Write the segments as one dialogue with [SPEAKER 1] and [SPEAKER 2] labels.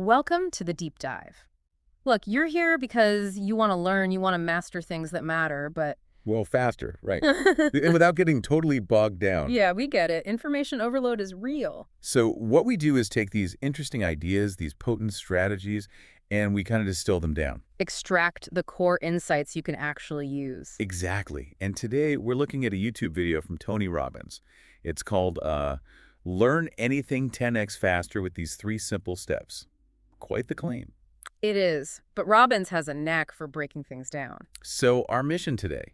[SPEAKER 1] Welcome to the deep dive. Look, you're here because you want to learn, you want to master things that matter, but
[SPEAKER 2] Well, faster, right. And without getting totally bogged down.
[SPEAKER 1] yeah, we get it. Information overload is real.
[SPEAKER 2] So what we do is take these interesting ideas, these potent strategies, and we kind of distill them down.
[SPEAKER 1] Extract the core insights you can actually use.
[SPEAKER 2] Exactly. And today we're looking at a YouTube video from Tony Robbins. It's called Learn Anything 10x Faster with These 3 Simple Steps. Quite the claim.
[SPEAKER 1] It is, but Robbins has a knack for breaking things down.
[SPEAKER 2] So our mission today,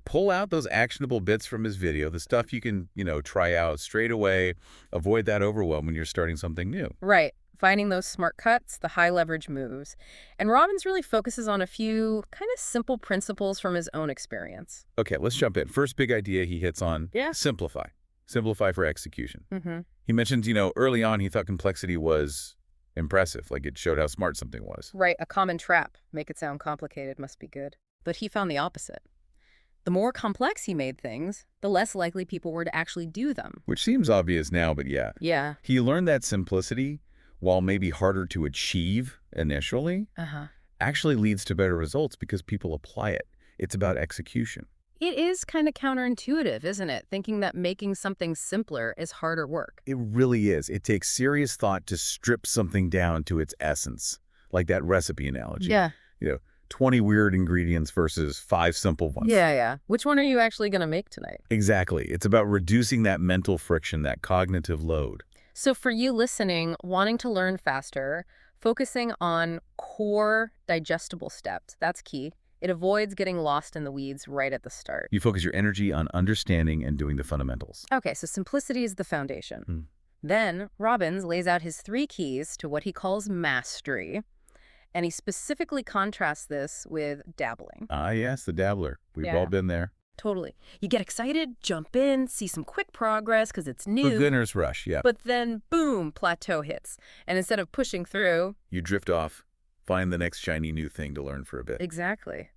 [SPEAKER 2] pull out those actionable bits from his video, the stuff you can, try out straight away, avoid that overwhelm when you're starting something new.
[SPEAKER 1] Right. Finding those smart cuts, the high leverage moves. And Robbins really focuses on a few kind of simple principles from his own experience.
[SPEAKER 2] Okay, let's jump in. First big idea he hits on, simplify. Simplify for execution. He mentions, early on he thought complexity was impressive, like it showed how smart something was.
[SPEAKER 1] Right, a common trap. Make it sound complicated, must be good. But he found the opposite. The more complex he made things, the less likely people were to actually do them.
[SPEAKER 2] Which seems obvious now, but yeah.
[SPEAKER 1] Yeah.
[SPEAKER 2] He learned that simplicity, while maybe harder to achieve initially, actually leads to better results because people apply it. It's about execution.
[SPEAKER 1] It is kind of counterintuitive, isn't it? Thinking that making something simpler is harder work.
[SPEAKER 2] It really is. It takes serious thought to strip something down to its essence, like that recipe analogy.
[SPEAKER 1] Yeah.
[SPEAKER 2] 20 weird ingredients versus 5 simple ones.
[SPEAKER 1] Yeah. Which one are you actually going to make tonight?
[SPEAKER 2] Exactly. It's about reducing that mental friction, that cognitive load.
[SPEAKER 1] So for you listening, wanting to learn faster, focusing on core digestible steps, that's key. It avoids getting lost in the weeds right at the start.
[SPEAKER 2] You focus your energy on understanding and doing the fundamentals.
[SPEAKER 1] Okay, so simplicity is the foundation. Then Robbins lays out his 3 keys to what he calls mastery. And he specifically contrasts this with dabbling.
[SPEAKER 2] Ah, yes, the dabbler. We've all been there.
[SPEAKER 1] Totally. You get excited, jump in, see some quick progress because it's new.
[SPEAKER 2] Beginner's rush, yeah.
[SPEAKER 1] But then, boom, plateau hits. And instead of pushing through,
[SPEAKER 2] you drift off, find the next shiny new thing to learn for a bit.
[SPEAKER 1] Exactly.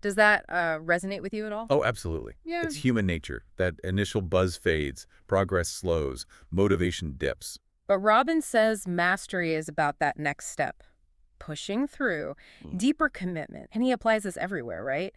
[SPEAKER 1] Does that resonate with you at all?
[SPEAKER 2] Oh, absolutely.
[SPEAKER 1] Yeah.
[SPEAKER 2] It's human nature. That initial buzz fades, progress slows, motivation dips.
[SPEAKER 1] But Robbins says mastery is about that next step. Pushing through, deeper commitment. And he applies this everywhere, right?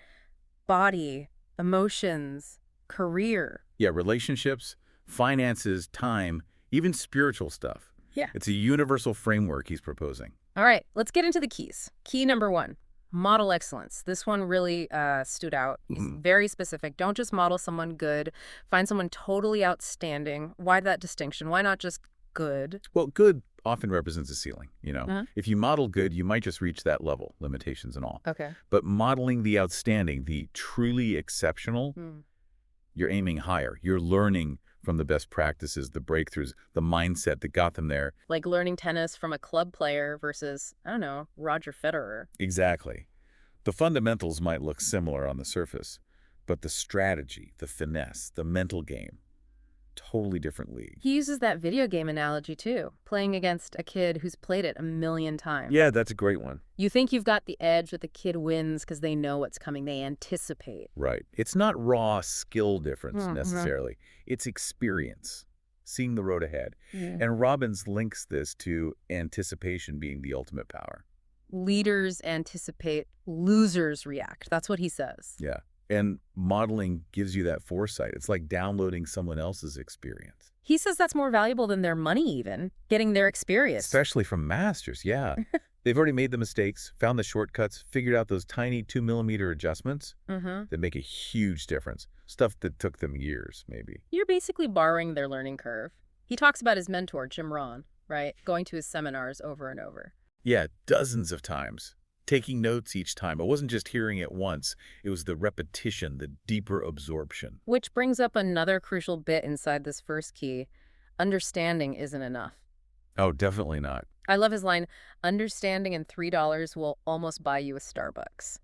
[SPEAKER 1] Body, emotions, career.
[SPEAKER 2] Yeah, relationships, finances, time, even spiritual stuff.
[SPEAKER 1] Yeah.
[SPEAKER 2] It's a universal framework he's proposing.
[SPEAKER 1] All right, let's get into the keys. Key number 1, model excellence. This one really stood out. He's very specific. Don't just model someone good. Find someone totally outstanding. Why that distinction? Why not just good?
[SPEAKER 2] Well, good often represents a ceiling, If you model good, you might just reach that level, limitations and all.
[SPEAKER 1] Okay.
[SPEAKER 2] But modeling the outstanding, the truly exceptional, you're aiming higher. You're learning from the best practices, the breakthroughs, the mindset that got them there.
[SPEAKER 1] Like learning tennis from a club player versus, I don't know, Roger Federer.
[SPEAKER 2] Exactly. The fundamentals might look similar on the surface, but the strategy, the finesse, the mental game, totally different league.
[SPEAKER 1] He uses that video game analogy too, playing against a kid who's played it a million times.
[SPEAKER 2] Yeah, that's a great one.
[SPEAKER 1] You think you've got the edge, but the kid wins because they know what's coming. They anticipate.
[SPEAKER 2] Right. It's not raw skill difference necessarily. It's experience, seeing the road ahead. And Robbins links this to anticipation being the ultimate power.
[SPEAKER 1] Leaders anticipate, losers react. That's what he says.
[SPEAKER 2] Yeah. And modeling gives you that foresight. It's like downloading someone else's experience.
[SPEAKER 1] He says that's more valuable than their money even, getting their experience.
[SPEAKER 2] Especially from masters, yeah. They've already made the mistakes, found the shortcuts, figured out those tiny 2-millimeter adjustments that make a huge difference. Stuff that took them years, maybe.
[SPEAKER 1] You're basically borrowing their learning curve. He talks about his mentor, Jim Rohn, right? Going to his seminars over and over.
[SPEAKER 2] Yeah, dozens of times. Taking notes each time. It wasn't just hearing it once. It was the repetition, the deeper absorption.
[SPEAKER 1] Which brings up another crucial bit inside this first key. Understanding isn't enough.
[SPEAKER 2] Oh, definitely not.
[SPEAKER 1] I love his line, understanding and $3 will almost buy you a Starbucks.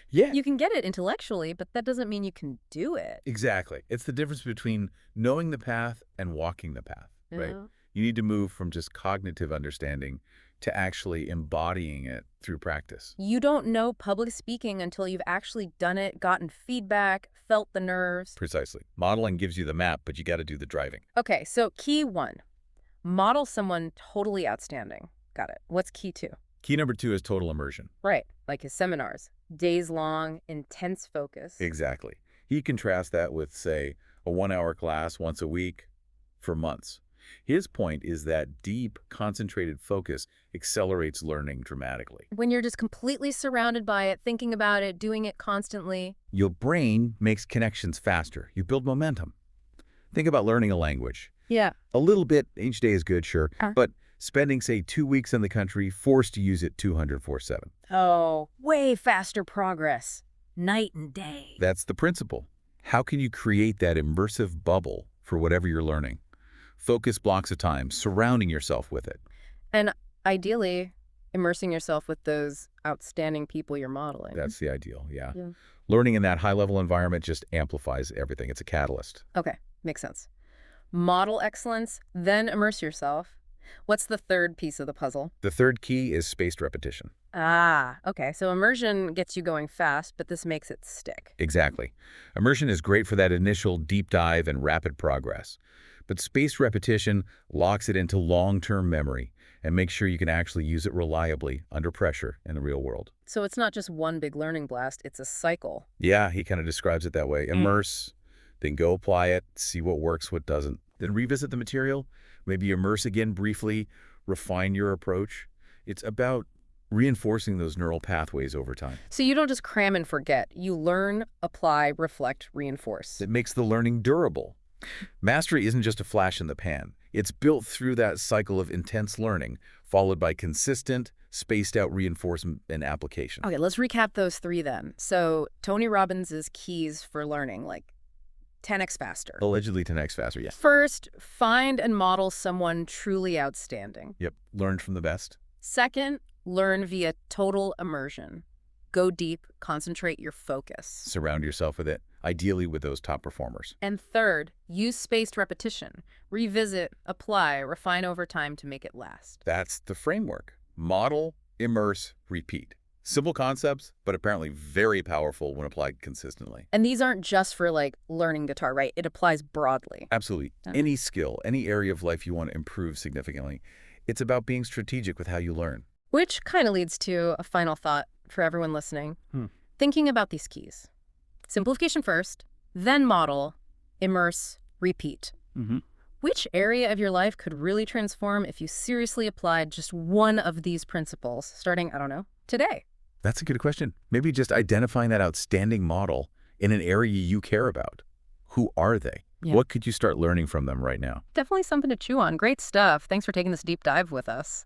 [SPEAKER 2] Yeah.
[SPEAKER 1] You can get it intellectually, but that doesn't mean you can do it.
[SPEAKER 2] Exactly. It's the difference between knowing the path and walking the path, right? You need to move from just cognitive understanding to actually embodying it through practice.
[SPEAKER 1] You don't know public speaking until you've actually done it, gotten feedback, felt the nerves.
[SPEAKER 2] Precisely. Modeling gives you the map, but you got to do the driving.
[SPEAKER 1] Okay, so key 1, model someone totally outstanding. Got it. What's key two?
[SPEAKER 2] Key number 2 is total immersion.
[SPEAKER 1] Right, like his seminars. Days long, intense focus.
[SPEAKER 2] Exactly. He contrasts that with, say, a 1-hour class once a week for months. His point is that deep, concentrated focus accelerates learning dramatically.
[SPEAKER 1] When you're just completely surrounded by it, thinking about it, doing it constantly.
[SPEAKER 2] Your brain makes connections faster. You build momentum. Think about learning a language.
[SPEAKER 1] Yeah.
[SPEAKER 2] A little bit each day is good, sure, but spending, say, 2 weeks in the country, forced to use it 204/7.
[SPEAKER 1] Oh, way faster progress. Night and day.
[SPEAKER 2] That's the principle. How can you create that immersive bubble for whatever you're learning? Focus blocks of time, surrounding yourself with it.
[SPEAKER 1] And ideally, immersing yourself with those outstanding people you're modeling.
[SPEAKER 2] That's the ideal, yeah.
[SPEAKER 1] Yeah.
[SPEAKER 2] Learning in that high-level environment just amplifies everything. It's a catalyst.
[SPEAKER 1] Okay, makes sense. Model excellence, then immerse yourself. What's the third piece of the puzzle?
[SPEAKER 2] The third key is spaced repetition.
[SPEAKER 1] Ah, okay. So immersion gets you going fast, but this makes it stick.
[SPEAKER 2] Exactly. Immersion is great for that initial deep dive and rapid progress. But spaced repetition locks it into long-term memory and makes sure you can actually use it reliably under pressure in the real world.
[SPEAKER 1] So it's not just one big learning blast, it's a cycle.
[SPEAKER 2] Yeah, he kind of describes it that way. Immerse, then go apply it, see what works, what doesn't. Then revisit the material, maybe immerse again briefly, refine your approach. It's about reinforcing those neural pathways over time.
[SPEAKER 1] So you don't just cram and forget. You learn, apply, reflect, reinforce.
[SPEAKER 2] It makes the learning durable. Mastery isn't just a flash in the pan. It's built through that cycle of intense learning, followed by consistent, spaced-out reinforcement and application.
[SPEAKER 1] Okay, let's recap those three then. So Tony Robbins' keys for learning, like 10x faster.
[SPEAKER 2] Allegedly 10x faster, yes.
[SPEAKER 1] First, find and model someone truly outstanding.
[SPEAKER 2] Yep, learned from the best.
[SPEAKER 1] Second, learn via total immersion. Go deep, concentrate your focus.
[SPEAKER 2] Surround yourself with it, ideally with those top performers.
[SPEAKER 1] And third, use spaced repetition. Revisit, apply, refine over time to make it last.
[SPEAKER 2] That's the framework. Model, immerse, repeat. Simple concepts, but apparently very powerful when applied consistently.
[SPEAKER 1] And these aren't just for, like, learning guitar, right? It applies broadly.
[SPEAKER 2] Absolutely. Any skill, any area of life you want to improve significantly, it's about being strategic with how you learn.
[SPEAKER 1] Which kind of leads to a final thought for everyone listening. Thinking about these keys. Simplification first, then model, immerse, repeat. Which area of your life could really transform if you seriously applied just one of these principles, starting, I don't know, today?
[SPEAKER 2] That's a good question. Maybe just identifying that outstanding model in an area you care about. Who are they?
[SPEAKER 1] Yeah.
[SPEAKER 2] What could you start learning from them right now?
[SPEAKER 1] Definitely something to chew on. Great stuff. Thanks for taking this deep dive with us.